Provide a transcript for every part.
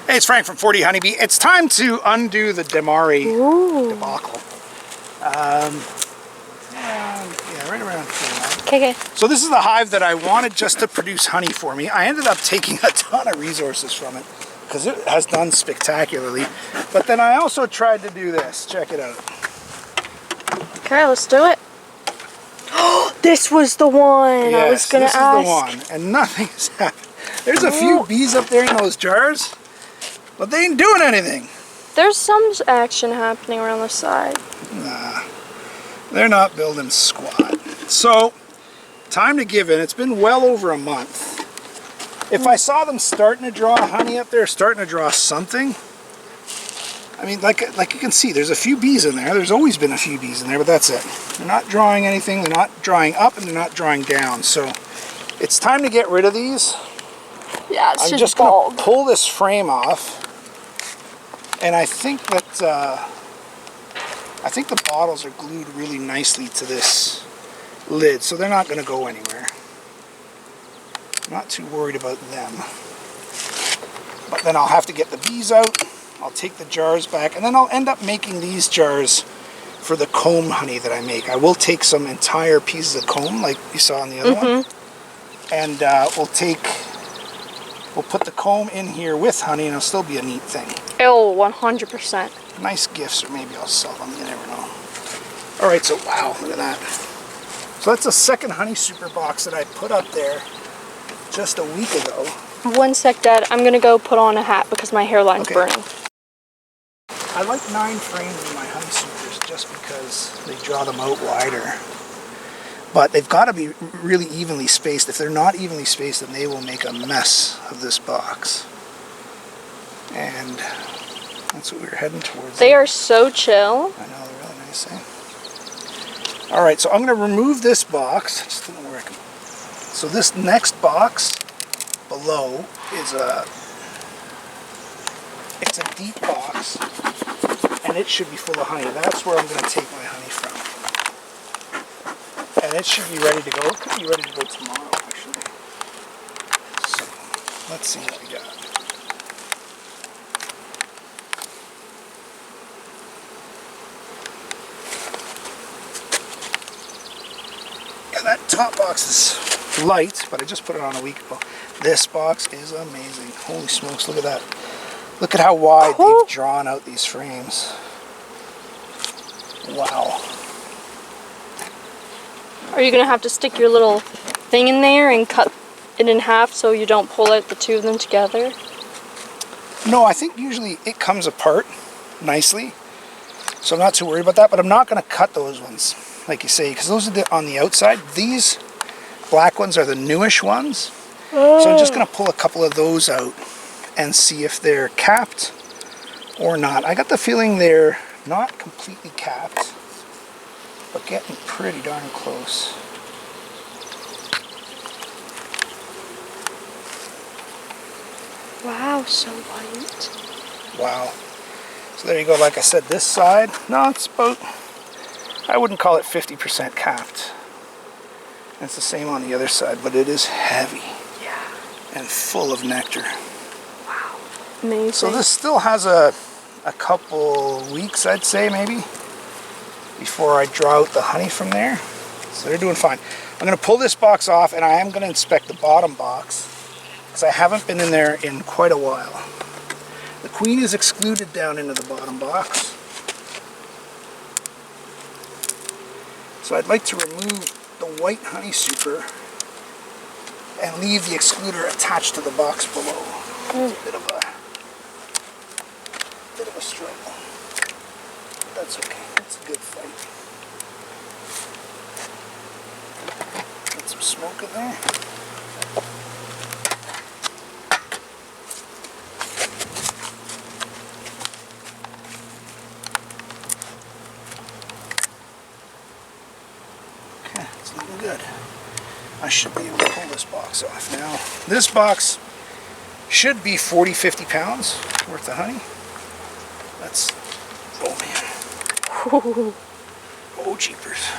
Hey, it's Frank from 40 Honeybee. It's time to undo the Demare debacle. Yeah, right around here. Okay. So this is the hive that I wanted just to produce honey for me. I ended up taking a ton of resources from it because it has done spectacularly. But then I also tried to do this. Check it out. Okay, let's do it. This was the one I was going to ask. This is the one, and nothing's happened. There's a few bees up there in those jars, but they ain't doing anything. There's some action happening around the side. Nah, they're not building squat. So, time to give in. It's been well over a month. If I saw them starting to draw honey up there, starting to draw something, I mean, like you can see, there's a few bees in there. There's always been a few bees in there, but that's it. They're not drawing anything. They're not drawing up, and they're not drawing down. So, it's time to get rid of these. Yeah, it's I'm just just going to pull this frame off, and I think that the bottles are glued really nicely to this lid, so they're not going to go anywhere. I'm not too worried about them. But then I'll have to get the bees out. I'll take the jars back, and then I'll end up making these jars for the comb honey that I make. I will take some entire pieces of comb, like you saw on the other one, and we'll put the comb in here with honey, and it'll still be a neat thing. Oh, 100%. Nice gifts, or maybe I'll sell them, you never know. Alright, so wow, look at that. So that's a second honey super box that I put up there just a week ago. 1 sec, Dad. I'm going to go put on a hat because my hairline's burning. I like 9 frames in my honey supers just because they draw them out wider. But they've got to be really evenly spaced. If they're not evenly spaced, then they will make a mess of this box. And that's what we're heading towards. They are so chill. I know, they're really nice, eh? Alright, so I'm going to remove this box. Just don't know where I can. So this next box below is it's a deep box, and it should be full of honey. That's where I'm going to take my honey from. And it should be ready to go. It could be ready to go tomorrow, actually. So, let's see what we got. Yeah, that top box is light, but I just put it on a week ago. This box is amazing. Holy smokes, look at that. Look at how wide they've drawn out these frames. Wow. Are you going to have to stick your little thing in there and cut it in half so you don't pull out the two of them together? No, I think usually it comes apart nicely, so I'm not too worried about that, but I'm not going to cut those ones, like you say, because those are on the outside. These black ones are the newish ones, so I'm just going to pull a couple of those out and see if they're capped or not. I got the feeling they're not completely capped, but getting pretty darn close. Wow, so white. Wow. So there you go. Like I said, this side, no, it's about, I wouldn't call it 50% capped. It's the same on the other side, but it is heavy. Yeah. And full of nectar. Wow. Amazing. So this still has a couple weeks, I'd say, maybe, before I draw out the honey from there. So they're doing fine. I'm going to pull this box off, and I am going to inspect the bottom box, because I haven't been in there in quite a while. The queen is excluded down into the bottom box. So I'd like to remove the white honey super and leave the excluder attached to the box below. It's a bit of a struggle. But that's okay. It's a good fight. Get some smoke in there. Okay, it's looking good. I should be able to pull this box off now. This box should be 40-50 pounds worth of honey. That's, oh man. Oh jeepers.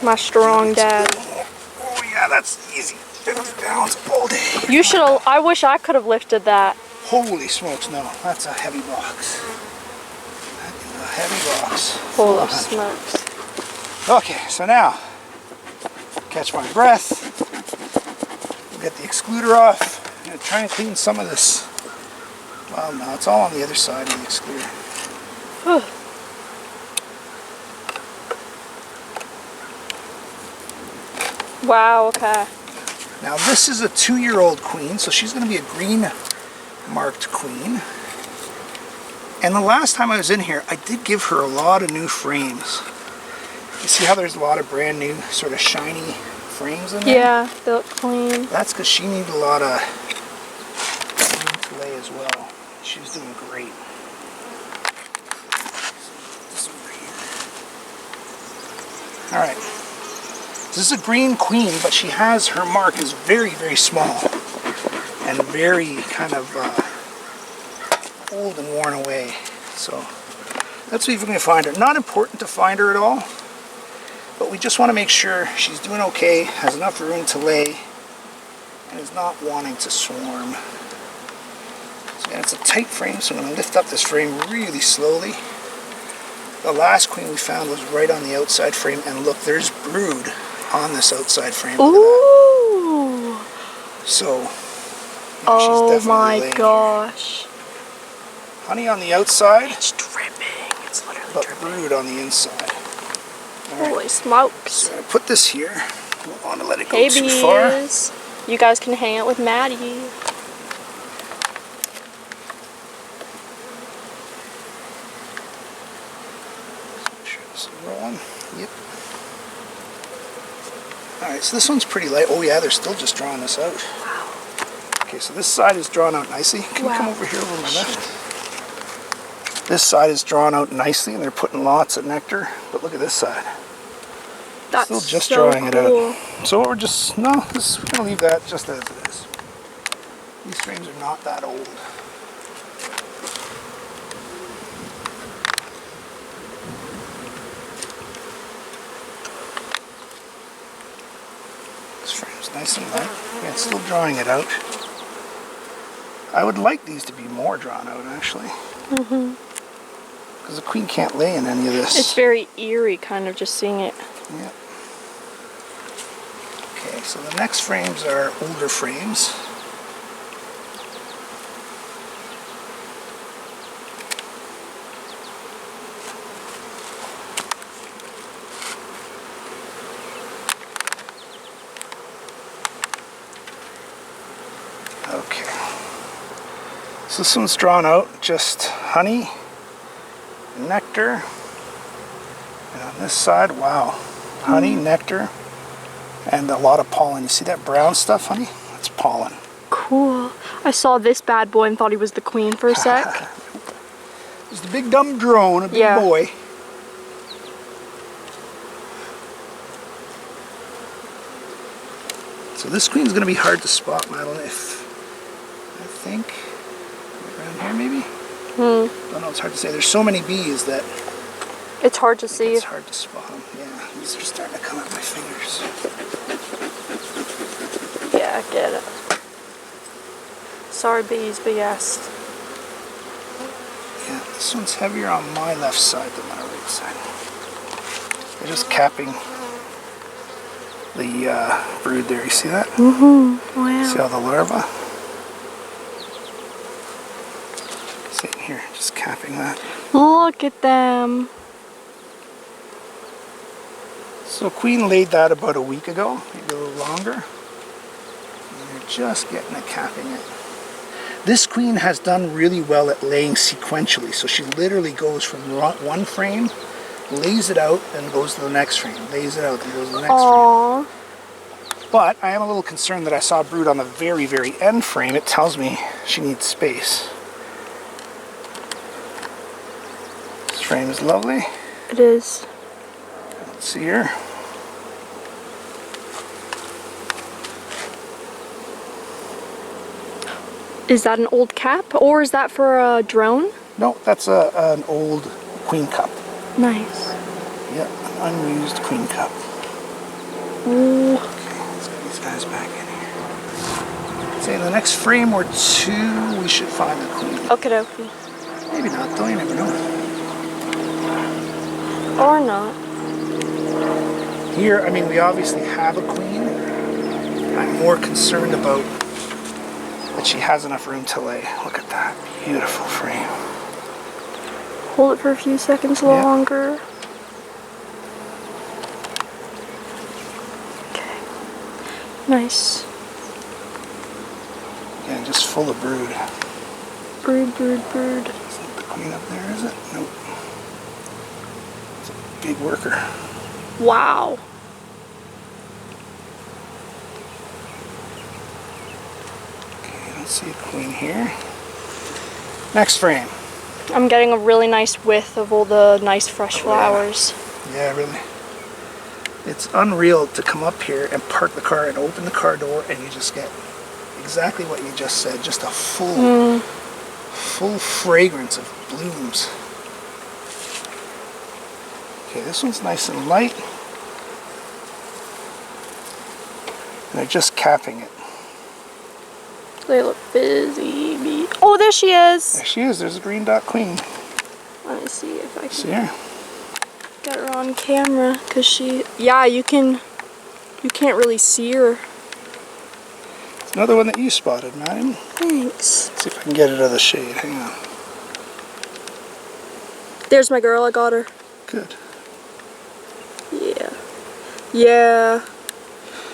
My strong dad. Oh yeah, that's easy. 50 pounds all day. You should have, I wish I could have lifted that. Holy smokes, no. That's a heavy box. That is a heavy box. Holy Full of smokes. Okay, so now, catch my breath. We'll get the excluder off. I'm going to try and clean some of this. Well, no, it's all on the other side of the excluder. Whew. Wow, okay. Now this is a 2-year-old queen, so she's going to be a green marked queen. And the last time I was in here, I did give her a lot of new frames. You see how there's a lot of brand new, sort of shiny frames in there? Yeah, they look clean. That's because she needed a lot of room to lay as well. She was doing great. This over here. All right. This is a green queen, but she has, her mark is very, very small and very kind of old and worn away. So let's see if we can find her. Not important to find her at all, but we just want to make sure she's doing okay, has enough room to lay, and is not wanting to swarm. So again, it's a tight frame, so I'm going to lift up this frame really slowly. The last queen we found was right on the outside frame, and look, there's brood on this outside frame. Look Ooh! at that. So, yeah, Oh she's definitely my laying gosh. here. Honey on the outside, It's dripping. It's literally but dripping. brood on the inside. All right, Holy smokes. so I'm going to put this here. Don't want to let it go Hey too far. bees. You guys can hang out with Maddie. Make sure this is rolling. Yep. Alright, so this one's pretty light. Oh yeah, they're still just drawing this out. Wow. Okay, so this side is drawn out nicely. Can you come over here over my left? This side is drawn out nicely and they're putting lots of nectar. But look at this side. That's Still just so drawing it cool. out. So we're just, no, we're going to leave that just as it is. These frames are not that old. This frame's nice and light. Yeah, it's still drawing it out. I would like these to be more drawn out, actually. Because the queen can't lay in any of this. It's very eerie, kind of just seeing it. Yeah. Okay, so the next frames are older frames. Okay. So this one's drawn out, just honey, nectar, and on this side, wow, honey, nectar, and a lot of pollen. You see that brown stuff, honey? That's pollen. Cool. I saw this bad boy and thought he was the queen for a sec. There's the big dumb drone, a big Yeah. boy. So this queen's going to be hard to spot, Madeline, if I think around here maybe. Don't know, it's hard to say. There's so many bees that It's hard to see. it's hard to spot them. Yeah, these are starting to come at my fingers. Yeah, I get it. Sorry bees, but yes. Yeah, this one's heavier on my left side than my right side. They're just capping the brood there. You see that? Wow. See all the larvae? Sitting here, just capping that. Look at them. So Queen laid that about a week ago, maybe a little longer. And they're just getting it, capping it. This queen has done really well at laying sequentially. So she literally goes from one frame, lays it out, and goes to the next frame. Lays it out, and goes to the next Aww. frame. But I am a little concerned that I saw brood on the very, very end frame. It tells me she needs space. This frame is lovely. It is. Let's see here. Is that an old cap, or is that for a drone? No, that's an old queen cup. Nice. Yep, an unused queen cup. Ooh. Okay, let's get these guys back in here. Say in the next frame or two, we should find the queen. Okie dokie. Maybe not, though. You never know. Or not. Here, I mean, we obviously have a queen. I'm more concerned about that she has enough room to lay. Look at that beautiful frame. Hold it for a few seconds longer. Okay. Nice. Yeah, just full of brood. Brood, brood, brood. Isn't the queen up there, is it? Nope. It's a big worker. Wow. Okay, I don't see a queen here. Next frame. I'm getting a really nice width of all the nice fresh flowers. Yeah, really. It's unreal to come up here and park the car and open the car door and you just get exactly what you just said. Just a full fragrance of blooms. Okay, this one's nice and light. And they're just capping it. They look busy. Oh, there she is. There she is. There's a green dot queen. Let me see if I See can her? get her on camera, cause she. Yeah, you can't really see her. It's another one that you spotted, Madden. Thanks. Let's see if I can get it out of the shade. Hang on. There's my girl. I got her. Good. Yeah. Yeah.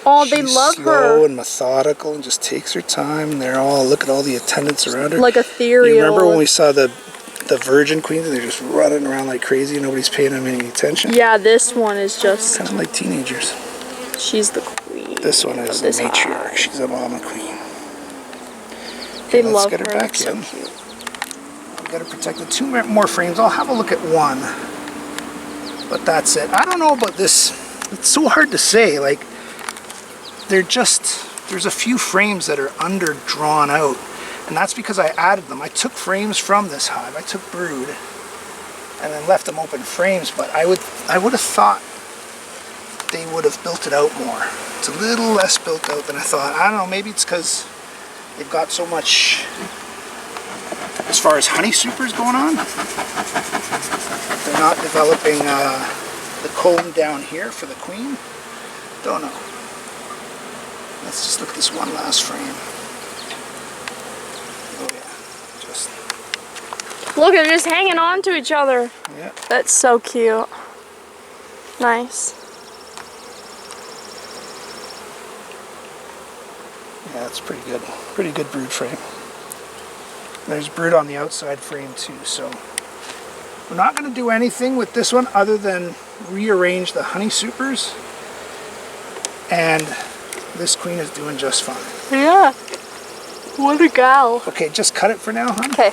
Oh, they She's love slow her. and methodical and just takes her time. They're all, look at all the attendants around her. Like ethereal. You remember when we saw the virgin queens and they're just running around like crazy and nobody's paying them any attention? Yeah, this one is just. Kind of like teenagers. She's the queen. This one is of this the matriarch. hive. She's a mama queen. They Let's love get her her. back It's so in. cute. We gotta protect the two more frames. I'll have a look at one. But that's it. I don't know about this. It's so hard to say. Like, there's a few frames that are under drawn out. And that's because I added them. I took frames from this hive. I took brood and then left them open frames, but I would have thought they would have built it out more. It's a little less built out than I thought. I don't know, maybe it's because they've got so much as far as honey supers going on. They're not developing the comb down here for the queen. Don't know. Let's just look at this one last frame. Oh yeah, just, Look, they're just hanging on to each other. yeah. That's so cute. Nice. Yeah, that's pretty good. Pretty good brood frame. There's brood on the outside frame too, so we're not going to do anything with this one other than rearrange the honey supers, and this queen is doing just fine. Yeah. What a gal. Okay, just cut it for now, hon. Okay.